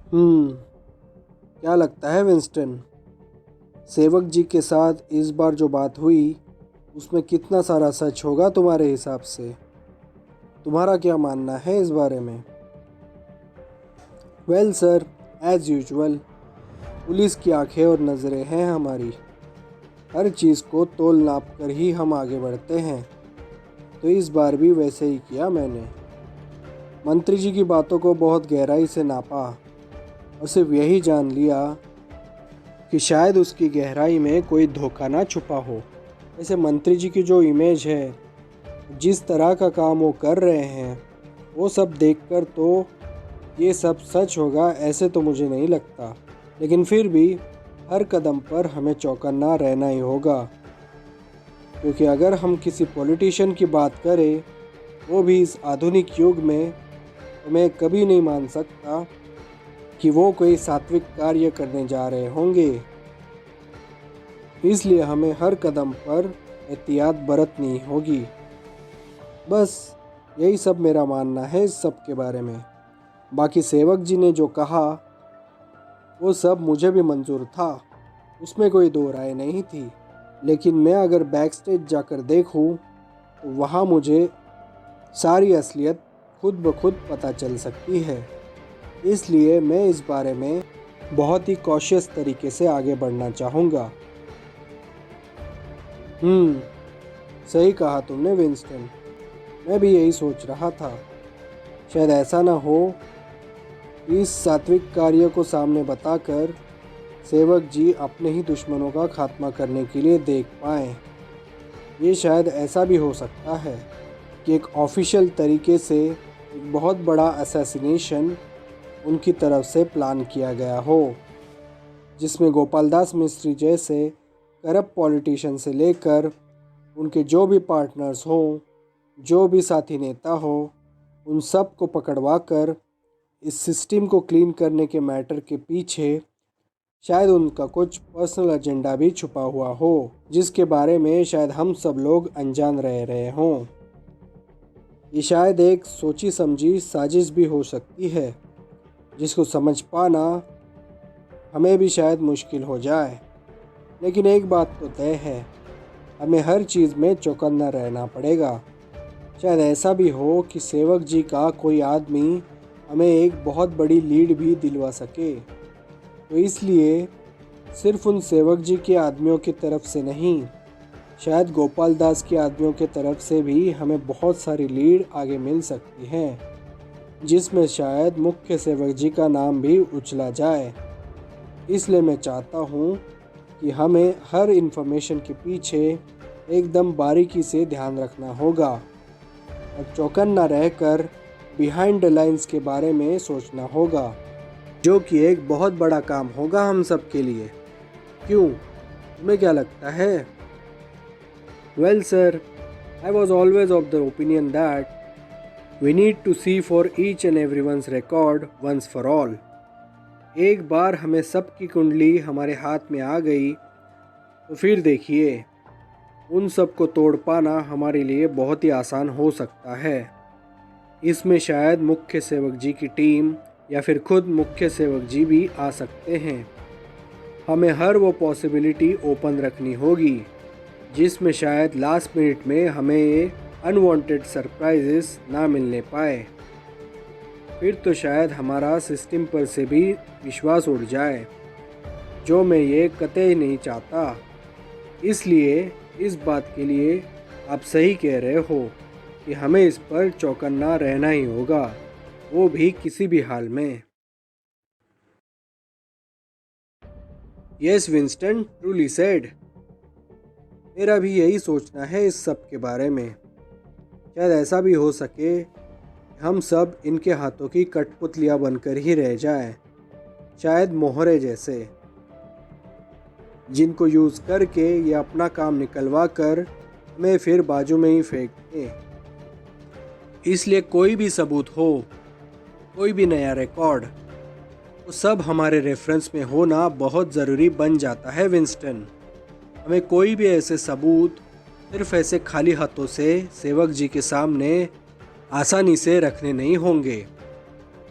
क्या लगता है विंस्टन, सेवक जी के साथ इस बार जो बात हुई उसमें कितना सारा सच होगा तुम्हारे हिसाब से? तुम्हारा क्या मानना है इस बारे में? Well sir, as usual police की आंखें और नज़रें हैं हमारी। हर चीज़ को तोल नाप कर ही हम आगे बढ़ते हैं, तो इस बार भी वैसे ही किया मैंने। मंत्री जी की बातों को बहुत गहराई से नापा और सिर्फ यही जान लिया कि शायद उसकी गहराई में कोई धोखा ना छुपा हो। ऐसे मंत्री जी की जो इमेज है, जिस तरह का काम वो कर रहे हैं, वो सब देखकर तो ये सब सच होगा ऐसे तो मुझे नहीं लगता। लेकिन फिर भी हर कदम पर हमें चौकन्ना रहना ही होगा, क्योंकि अगर हम किसी पॉलिटिशियन की बात करें, वो भी इस आधुनिक युग में, तो मैं कभी नहीं मान सकता कि वो कोई सात्विक कार्य करने जा रहे होंगे। इसलिए हमें हर कदम पर एहतियात बरतनी होगी। बस यही सब मेरा मानना है इस सब के बारे में। बाकी सेवक जी ने जो कहा वो सब मुझे भी मंजूर था, उसमें कोई दो राय नहीं थी। लेकिन मैं अगर बैक स्टेज जाकर देखूं तो वहाँ मुझे सारी असलियत खुद ब खुद पता चल सकती है। इसलिए मैं इस बारे में बहुत ही कॉशियस तरीके से आगे बढ़ना चाहूँगा। सही कहा तुमने विंस्टन, मैं भी यही सोच रहा था। शायद ऐसा ना हो इस सात्विक कार्य को सामने बताकर सेवक जी अपने ही दुश्मनों का खात्मा करने के लिए देख पाएँ। ये शायद ऐसा भी हो सकता है कि एक ऑफिशियल तरीके से एक बहुत बड़ा असैसिनेशन उनकी तरफ से प्लान किया गया हो, जिसमें गोपाल दास मिस्त्री जैसे करप्ट पॉलिटिशियन से लेकर उनके जो भी पार्टनर्स हों, जो भी साथी नेता हो, उन सब को पकड़वा कर इस सिस्टम को क्लीन करने के मैटर के पीछे शायद उनका कुछ पर्सनल एजेंडा भी छुपा हुआ हो, जिसके बारे में शायद हम सब लोग अनजान रह रहे हों। ये शायद एक सोची समझी साजिश भी हो सकती है, जिसको समझ पाना हमें भी शायद मुश्किल हो जाए। लेकिन एक बात तो तय है, हमें हर चीज़ में चौकन्ना रहना पड़ेगा। शायद ऐसा भी हो कि सेवक जी का कोई आदमी हमें एक बहुत बड़ी लीड भी दिलवा सके। तो इसलिए सिर्फ उन सेवक जी के आदमियों की तरफ से नहीं, शायद गोपाल दास के आदमियों के तरफ से भी हमें बहुत सारी लीड आगे मिल सकती हैं, जिसमें शायद मुख्य सेवक जी का नाम भी उछला जाए। इसलिए मैं चाहता हूँ कि हमें हर इन्फॉर्मेशन के पीछे एकदम बारीकी से ध्यान रखना होगा और चौकन्ना रहकर बिहाइंड द लाइंस के बारे में सोचना होगा, जो कि एक बहुत बड़ा काम होगा हम सब के लिए। क्यों, तुम्हें क्या लगता है? Well sir, I was always of the opinion that we need to see for each and everyone's record once for all. एक बार हमें सबकी कुंडली हमारे हाथ में आ गई तो फिर देखिए, उन सब को तोड़ पाना हमारे लिए बहुत ही आसान हो सकता है। इसमें शायद मुख्य सेवक जी की टीम या फिर खुद मुख्य सेवक जी भी आ सकते हैं। हमें हर वो पॉसिबिलिटी ओपन रखनी होगी जिसमें शायद लास्ट मिनट में हमें अनवांटेड सरप्राइजेस ना मिलने पाए। फिर तो शायद हमारा सिस्टम पर से भी विश्वास उड़ जाए, जो मैं ये कतई नहीं चाहता। इसलिए इस बात के लिए आप सही कह रहे हो कि हमें इस पर चौकन्ना रहना ही होगा, वो भी किसी भी हाल में। Yes Winston, truly said. मेरा भी यही सोचना है इस सब के बारे में। शायद ऐसा भी हो सके हम सब इनके हाथों की कठपुतलियाँ बनकर ही रह जाएं, शायद मोहरे जैसे, जिनको यूज़ करके ये अपना काम निकलवा कर हमें फिर बाजू में ही फेंक दें। इसलिए कोई भी सबूत हो, कोई भी नया रिकॉर्ड, वो सब हमारे रेफरेंस में होना बहुत ज़रूरी बन जाता है विंस्टन। हमें कोई भी ऐसे सबूत सिर्फ ऐसे खाली हाथों से सेवक जी के सामने आसानी से रखने नहीं होंगे।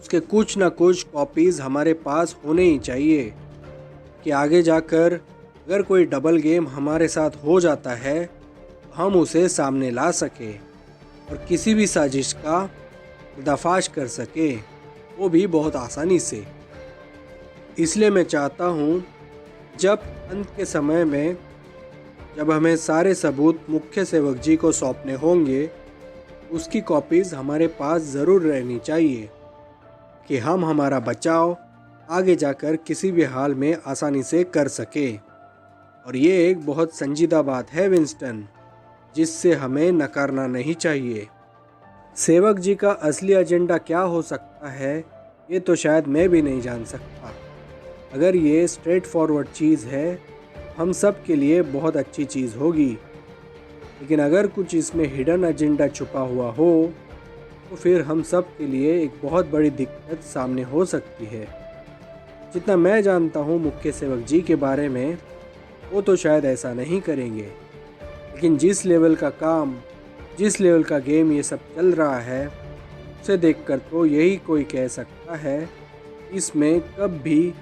उसके कुछ ना कुछ कॉपीज़ हमारे पास होने ही चाहिए कि आगे जाकर अगर कोई डबल गेम हमारे साथ हो जाता है तो हम उसे सामने ला सके और किसी भी साजिश का पर्दाफाश कर सके, वो भी बहुत आसानी से। इसलिए मैं चाहता हूँ जब अंत के समय में जब हमें सारे सबूत मुख्य सेवक जी को सौंपने होंगे, उसकी कॉपीज़ हमारे पास ज़रूर रहनी चाहिए कि हम हमारा बचाव आगे जाकर किसी भी हाल में आसानी से कर सके। और ये एक बहुत संजीदा बात है विंस्टन, जिससे हमें नकारना नहीं चाहिए। सेवक जी का असली एजेंडा क्या हो सकता है, ये तो शायद मैं भी नहीं जान सकता। अगर ये स्ट्रेट फॉरवर्ड चीज़ है, हम सब के लिए बहुत अच्छी चीज़ होगी, लेकिन अगर कुछ इसमें हिडन एजेंडा छुपा हुआ हो तो फिर हम सब के लिए एक बहुत बड़ी दिक्कत सामने हो सकती है। जितना मैं जानता हूँ मुख्य सेवक जी के बारे में, वो तो शायद ऐसा नहीं करेंगे, लेकिन जिस लेवल का काम, जिस लेवल का गेम ये सब चल रहा है, उसे देखकर तो यही कोई कह सकता है इसमें कब भी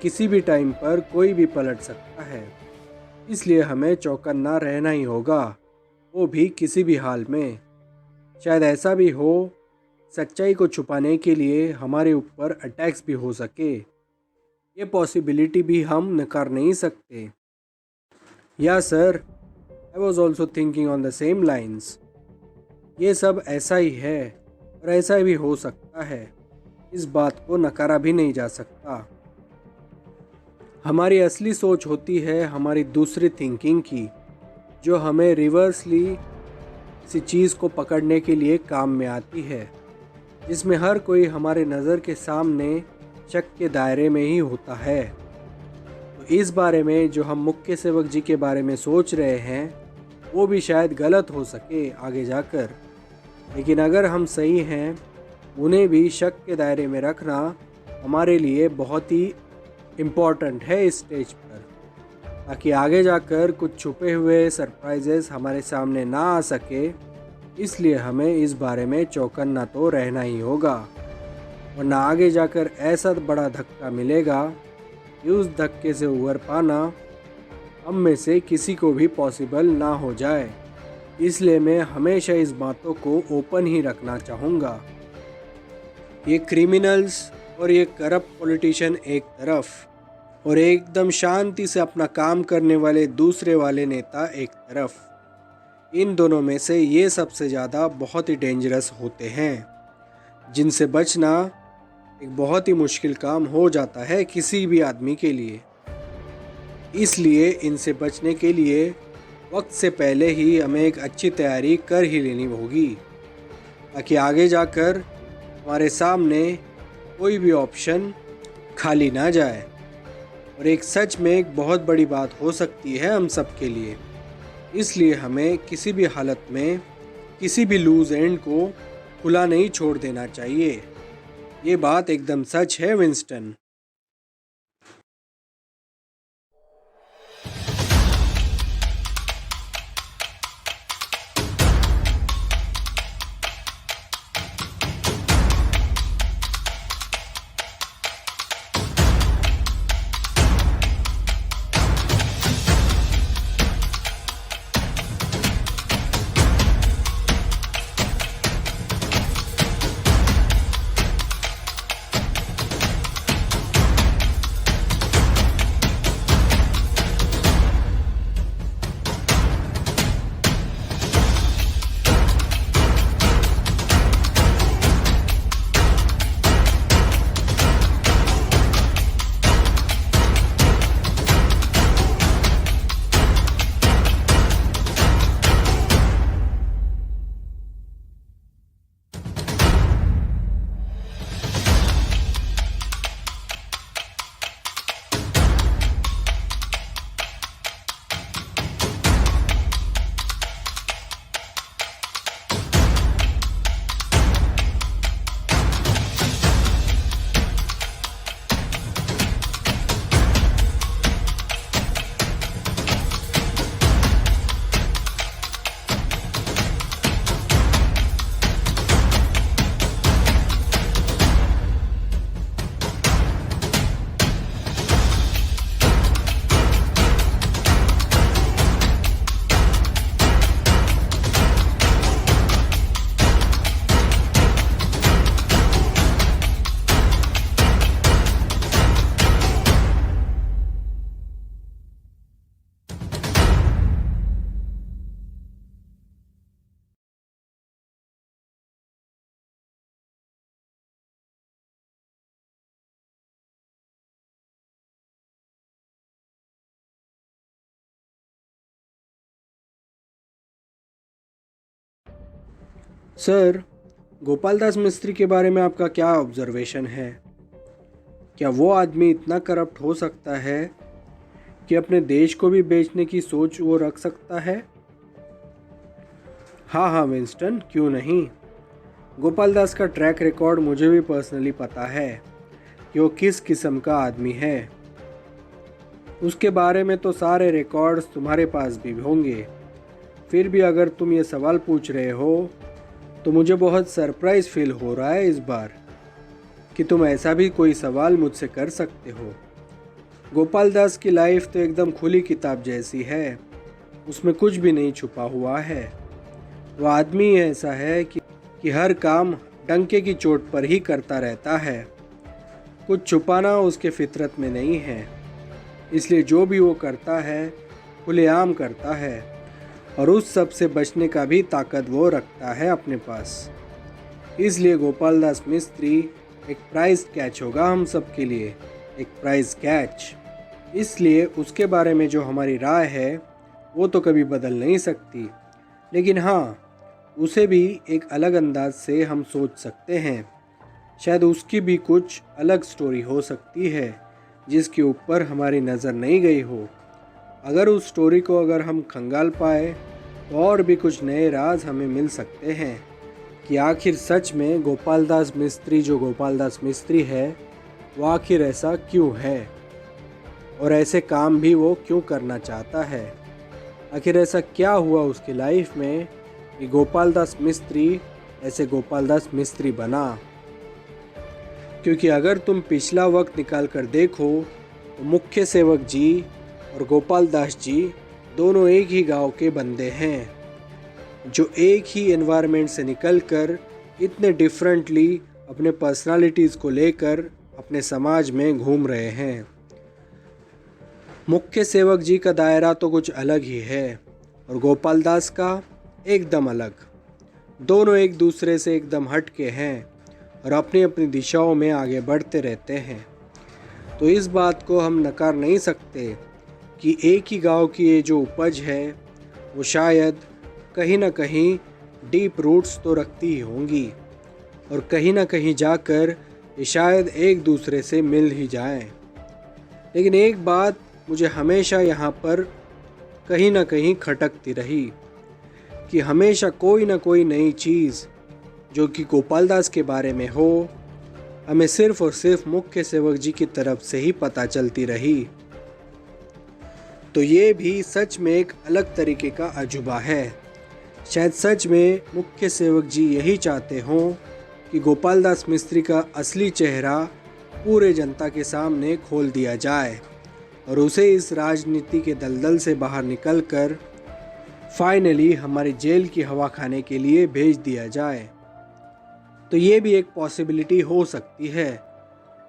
किसी भी टाइम पर कोई भी पलट सकता है। इसलिए हमें चौकन्ना रहना ही होगा, वो भी किसी भी हाल में। शायद ऐसा भी हो, सच्चाई को छुपाने के लिए हमारे ऊपर अटैक्स भी हो सके। ये पॉसिबिलिटी भी हम नकार नहीं सकते। या sir, I was also thinking on the same lines. ये सब ऐसा ही है और ऐसा भी हो सकता है, इस बात को नकारा भी नहीं जा सकता। हमारी असली सोच होती है हमारी दूसरी थिंकिंग की, जो हमें रिवर्सली किसी चीज़ को पकड़ने के लिए काम में आती है, जिसमें हर कोई हमारे नज़र के सामने शक के दायरे में ही होता है। तो इस बारे में जो हम मुख्य सेवक जी के बारे में सोच रहे हैं, वो भी शायद गलत हो सके आगे जाकर, लेकिन अगर हम सही हैं, उन्हें भी शक के दायरे में रखना हमारे लिए बहुत ही इम्पॉर्टेंट है इस स्टेज पर, ताकि आगे जाकर कुछ छुपे हुए सरप्राइजेस हमारे सामने ना आ सके। इसलिए हमें इस बारे में चौकन्ना तो रहना ही होगा, वरना आगे जाकर ऐसा बड़ा धक्का मिलेगा कि उस धक्के से उबर पाना हम में से किसी को भी पॉसिबल ना हो जाए। इसलिए मैं हमेशा इस बातों को ओपन ही रखना चाहूँगा। ये क्रिमिनल्स और ये करप्ट पॉलिटिशियन एक तरफ और एकदम शांति से अपना काम करने वाले दूसरे वाले नेता एक तरफ, इन दोनों में से ये सबसे ज़्यादा बहुत ही डेंजरस होते हैं, जिनसे बचना एक बहुत ही मुश्किल काम हो जाता है किसी भी आदमी के लिए। इसलिए इनसे बचने के लिए वक्त से पहले ही हमें एक अच्छी तैयारी कर ही लेनी होगी, ताकि आगे जाकर हमारे सामने कोई भी ऑप्शन खाली ना जाए। और एक सच में एक बहुत बड़ी बात हो सकती है हम सब के लिए। इसलिए हमें किसी भी हालत में किसी भी लूज एंड को खुला नहीं छोड़ देना चाहिए। ये बात एकदम सच है विंस्टन। सर, गोपाल दास मिस्त्री के बारे में आपका क्या ऑब्जर्वेशन है? क्या वो आदमी इतना करप्ट हो सकता है कि अपने देश को भी बेचने की सोच वो रख सकता है? हाँ हाँ विंस्टन, क्यों नहीं। गोपाल दास का ट्रैक रिकॉर्ड मुझे भी पर्सनली पता है कि वो किस किस्म का आदमी है। उसके बारे में तो सारे रिकॉर्ड्स तुम्हारे पास भी होंगे। फिर भी अगर तुम ये सवाल पूछ रहे हो तो मुझे बहुत सरप्राइज फील हो रहा है इस बार कि तुम ऐसा भी कोई सवाल मुझसे कर सकते हो। गोपाल दास की लाइफ तो एकदम खुली किताब जैसी है, उसमें कुछ भी नहीं छुपा हुआ है। वो आदमी ऐसा है कि हर काम डंके की चोट पर ही करता रहता है। कुछ छुपाना उसके फितरत में नहीं है, इसलिए जो भी वो करता है खुलेआम करता है और उस सब से बचने का भी ताकत वो रखता है अपने पास। इसलिए गोपाल दास मिस्त्री एक प्राइज कैच होगा हम सब के लिए, एक प्राइज कैच। इसलिए उसके बारे में जो हमारी राय है वो तो कभी बदल नहीं सकती, लेकिन हाँ, उसे भी एक अलग अंदाज से हम सोच सकते हैं। शायद उसकी भी कुछ अलग स्टोरी हो सकती है जिसके ऊपर हमारी नज़र नहीं गई हो। अगर उस स्टोरी को हम खंगाल पाए तो और भी कुछ नए राज हमें मिल सकते हैं कि आखिर सच में गोपाल दास मिस्त्री जो गोपाल दास मिस्त्री है वो आखिर ऐसा क्यों है और ऐसे काम भी वो क्यों करना चाहता है। आखिर ऐसा क्या हुआ उसकी लाइफ में कि गोपाल दास मिस्त्री ऐसे गोपाल दास मिस्त्री बना। क्योंकि अगर तुम पिछला वक्त निकाल कर देखो तो मुख्य सेवक जी और गोपाल दास जी दोनों एक ही गांव के बंदे हैं, जो एक ही एनवायरनमेंट से निकलकर इतने डिफरेंटली अपने पर्सनालिटीज़ को लेकर अपने समाज में घूम रहे हैं। मुख्य सेवक जी का दायरा तो कुछ अलग ही है और गोपाल दास का एकदम अलग। दोनों एक दूसरे से एकदम हट के हैं और अपनी अपनी दिशाओं में आगे बढ़ते रहते हैं। तो इस बात को हम नकार नहीं सकते कि एक ही गांव की ये जो उपज है वो शायद कहीं ना कहीं डीप रूट्स तो रखती ही होंगी और कहीं ना कहीं जाकर ये शायद एक दूसरे से मिल ही जाएं। लेकिन एक बात मुझे हमेशा यहाँ पर कहीं ना कहीं खटकती रही कि हमेशा कोई ना कोई नई चीज़ जो कि गोपाल दास के बारे में हो हमें सिर्फ और सिर्फ मुख्य सेवक जी की तरफ से ही पता चलती रही। तो ये भी सच में एक अलग तरीके का अजूबा है। शायद सच में मुख्य सेवक जी यही चाहते हों कि गोपाल दास मिस्त्री का असली चेहरा पूरे जनता के सामने खोल दिया जाए और उसे इस राजनीति के दलदल से बाहर निकलकर फाइनली हमारी जेल की हवा खाने के लिए भेज दिया जाए। तो ये भी एक पॉसिबिलिटी हो सकती है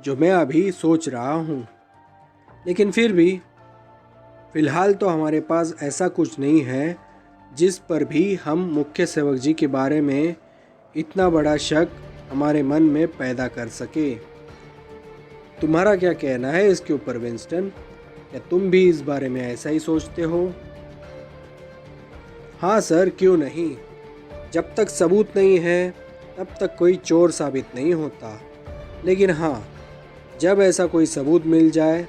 जो मैं अभी सोच रहा हूँ। लेकिन फिर भी फ़िलहाल तो हमारे पास ऐसा कुछ नहीं है जिस पर भी हम मुख्य सेवक जी के बारे में इतना बड़ा शक हमारे मन में पैदा कर सके। तुम्हारा क्या कहना है इसके ऊपर विंस्टन? क्या तुम भी इस बारे में ऐसा ही सोचते हो? हाँ सर, क्यों नहीं। जब तक सबूत नहीं है तब तक कोई चोर साबित नहीं होता। लेकिन हाँ, जब ऐसा कोई सबूत मिल जाए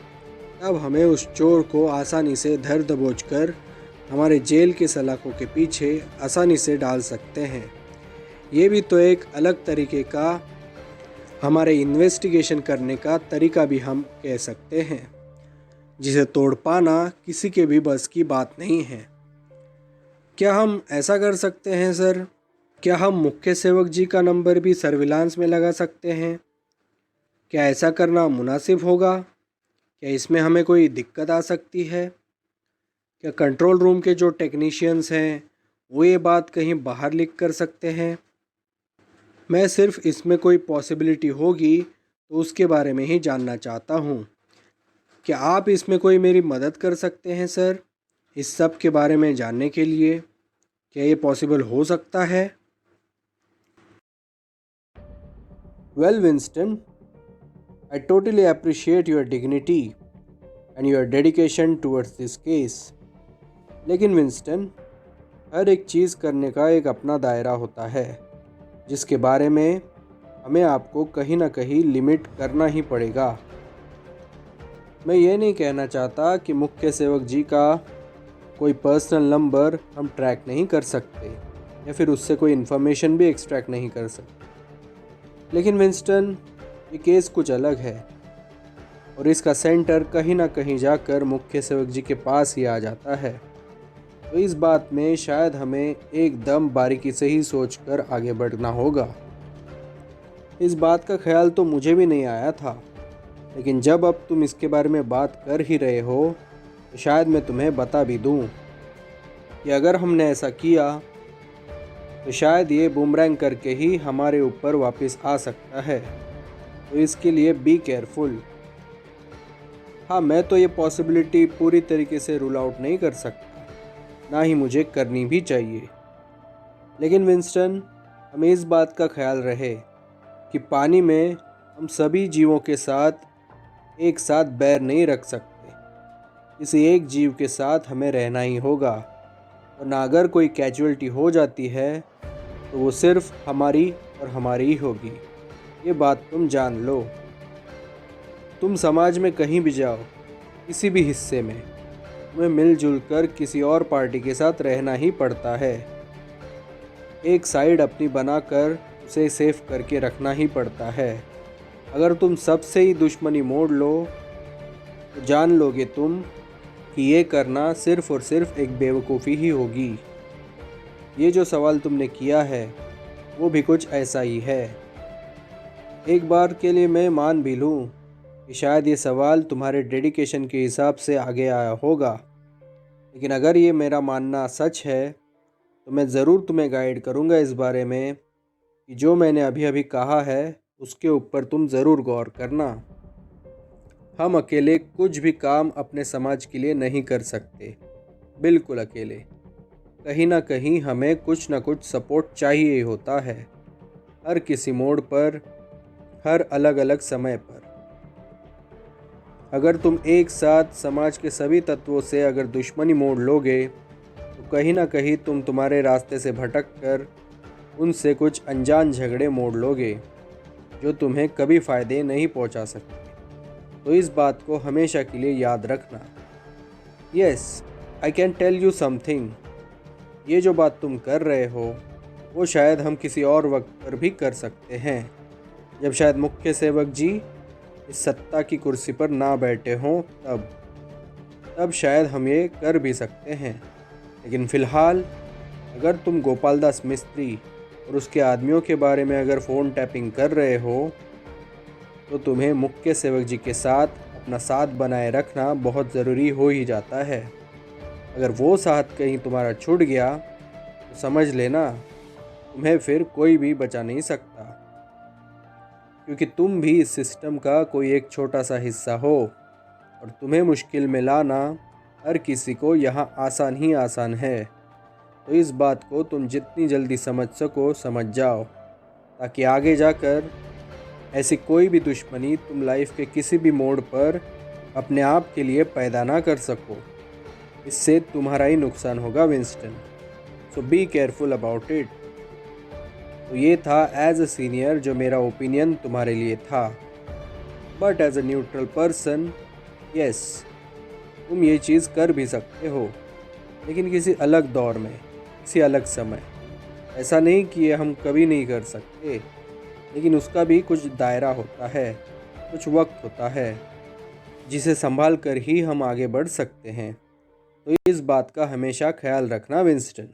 तब हमें उस चोर को आसानी से धर दबोच कर हमारे जेल के सलाखों के पीछे आसानी से डाल सकते हैं। ये भी तो एक अलग तरीके का हमारे इन्वेस्टिगेशन करने का तरीका भी हम कह सकते हैं, जिसे तोड़ पाना किसी के भी बस की बात नहीं है। क्या हम ऐसा कर सकते हैं सर? क्या हम मुख्य सेवक जी का नंबर भी सर्विलांस में लगा सकते हैं? क्या ऐसा करना मुनासिब होगा? क्या इसमें हमें कोई दिक्कत आ सकती है? क्या कंट्रोल रूम के जो टेक्नीशियंस हैं वो ये बात कहीं बाहर लीक कर सकते हैं? मैं सिर्फ इसमें कोई पॉसिबिलिटी होगी तो उसके बारे में ही जानना चाहता हूँ। क्या आप इसमें कोई मेरी मदद कर सकते हैं सर, इस सब के बारे में जानने के लिए? क्या ये पॉसिबल हो सकता है? Well Winston, I totally appreciate your dignity and your dedication towards this case. लेकिन विंस्टन, हर एक चीज़ करने का एक अपना दायरा होता है। जिसके बारे में हमें आपको कहीं ना कहीं लिमिट करना ही पड़ेगा। मैं ये नहीं कहना चाहता कि मुख्य सेवक जी का कोई पर्सनल नंबर हम ट्रैक नहीं कर सकते या फिर उससे कोई इन्फॉर्मेशन भी एक्सट्रैक्ट नहीं कर सकते, लेकिन विंस्टन, ये केस कुछ अलग है और इसका सेंटर कहीं ना कहीं जाकर मुख्य सेवक जी के पास ही आ जाता है। तो इस बात में शायद हमें एकदम बारीकी से ही सोचकर आगे बढ़ना होगा। इस बात का ख्याल तो मुझे भी नहीं आया था, लेकिन जब अब तुम इसके बारे में बात कर ही रहे हो तो शायद मैं तुम्हें बता भी दूं कि अगर हमने ऐसा किया तो शायद ये बूमरैंग करके ही हमारे ऊपर वापस आ सकता है। तो इसके लिए बी केयरफुल। हाँ, मैं तो ये पॉसिबिलिटी पूरी तरीके से रूल आउट नहीं कर सकता, ना ही मुझे करनी भी चाहिए, लेकिन विंस्टन, हमें इस बात का ख्याल रहे कि पानी में हम सभी जीवों के साथ एक साथ बैर नहीं रख सकते। किसी एक जीव के साथ हमें रहना ही होगा, वरना अगर कोई कैजुअलिटी हो जाती है तो वो सिर्फ हमारी और हमारी ही होगी। ये बात तुम जान लो। तुम समाज में कहीं भी जाओ, किसी भी हिस्से में, तुम्हें मिलजुल कर किसी और पार्टी के साथ रहना ही पड़ता है। एक साइड अपनी बनाकर उसे सेफ करके रखना ही पड़ता है। अगर तुम सबसे ही दुश्मनी मोड़ लो तो जान लोगे तुम कि ये करना सिर्फ और सिर्फ एक बेवकूफ़ी ही होगी। ये जो सवाल तुमने किया है वो भी कुछ ऐसा ही है। एक बार के लिए मैं मान भी लूँ कि शायद ये सवाल तुम्हारे डेडिकेशन के हिसाब से आगे आया होगा, लेकिन अगर ये मेरा मानना सच है तो मैं ज़रूर तुम्हें गाइड करूँगा इस बारे में कि जो मैंने अभी अभी कहा है उसके ऊपर तुम ज़रूर गौर करना। हम अकेले कुछ भी काम अपने समाज के लिए नहीं कर सकते, बिल्कुल अकेले। कहीं ना कहीं हमें कुछ ना कुछ सपोर्ट चाहिए ही होता है, हर किसी मोड़ पर, हर अलग अलग समय पर। अगर तुम एक साथ समाज के सभी तत्वों से अगर दुश्मनी मोड़ लोगे तो कहीं ना कहीं तुम तुम्हारे रास्ते से भटक कर उनसे कुछ अनजान झगड़े मोड़ लोगे जो तुम्हें कभी फ़ायदे नहीं पहुंचा सकते। तो इस बात को हमेशा के लिए याद रखना। Yes, I can tell you something. ये जो बात तुम कर रहे हो वो शायद हम किसी और वक्त पर भी कर सकते हैं, जब शायद मुख्य सेवक जी इस सत्ता की कुर्सी पर ना बैठे हों। तब शायद हम ये कर भी सकते हैं, लेकिन फ़िलहाल अगर तुम गोपाल दास मिस्त्री और उसके आदमियों के बारे में अगर फ़ोन टैपिंग कर रहे हो तो तुम्हें मुख्य सेवक जी के साथ अपना साथ बनाए रखना बहुत ज़रूरी हो ही जाता है। अगर वो साथ कहीं तुम्हारा छूट गया तो समझ लेना तुम्हें फिर कोई भी बचा नहीं सकता, क्योंकि तुम भी इस सिस्टम का कोई एक छोटा सा हिस्सा हो और तुम्हें मुश्किल में लाना हर किसी को यहाँ आसान ही आसान है। तो इस बात को तुम जितनी जल्दी समझ सको समझ जाओ, ताकि आगे जाकर ऐसी कोई भी दुश्मनी तुम लाइफ के किसी भी मोड़ पर अपने आप के लिए पैदा ना कर सको। इससे तुम्हारा ही नुकसान होगा Winston. So be careful about it. तो ये था एज अ सीनियर जो मेरा ओपिनियन तुम्हारे लिए था, but as a neutral person, yes, तुम ये चीज़ कर भी सकते हो, लेकिन किसी अलग दौर में, किसी अलग समय। ऐसा नहीं कि ये हम कभी नहीं कर सकते, लेकिन उसका भी कुछ दायरा होता है, कुछ वक्त होता है जिसे संभाल कर ही हम आगे बढ़ सकते हैं। तो इस बात का हमेशा ख्याल रखना विंस्टन।